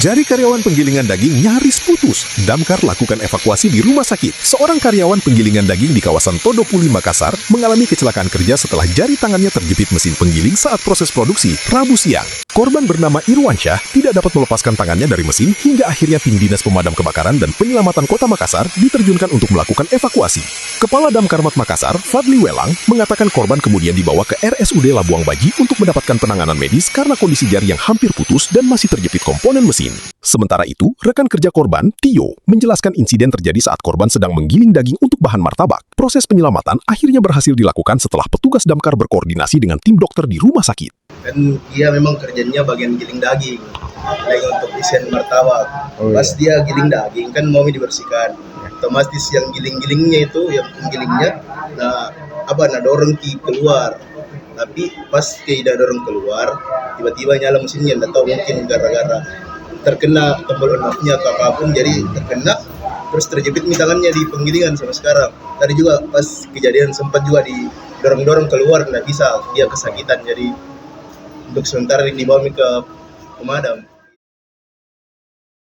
Jari karyawan penggilingan daging nyaris putus. Damkar lakukan evakuasi di rumah sakit. Seorang karyawan penggilingan daging di kawasan Todopuli, Makassar mengalami kecelakaan kerja setelah jari tangannya terjepit mesin penggiling saat proses produksi Rabu siang. Korban bernama Irwansyah tidak dapat melepaskan tangannya dari mesin hingga akhirnya tim Dinas Pemadam Kebakaran dan Penyelamatan Kota Makassar diterjunkan untuk melakukan evakuasi. Kepala Damkarmat Makassar, Fadli Welang, mengatakan korban kemudian dibawa ke RSUD Labuang Baji untuk mendapatkan penanganan medis karena kondisi jari yang hampir putus dan masih terjepit komponen mesin. Sementara itu, rekan kerja korban, Tio, menjelaskan insiden terjadi saat korban sedang menggiling daging untuk bahan martabak. Proses penyelamatan akhirnya berhasil dilakukan setelah petugas damkar berkoordinasi dengan tim dokter di rumah sakit. Dan dia memang kerjanya bagian giling daging, untuk isian martabak. Pas dia giling daging kan mau dibersihkan, otomatis yang giling-gilingnya itu, yang penggilingnya, dorong keluar. Tapi pas tidak dorong keluar, tiba-tiba nyala mesinnya, nggak tahu mungkin gara-gara terkena tombol on-off-nya atau apapun, jadi terkena terus terjepit tangannya di penggilingan sampai sekarang. Tadi juga pas kejadian sempat juga didorong-dorong keluar, nggak bisa, dia kesakitan, jadi untuk sementara dibawa ke pemadam.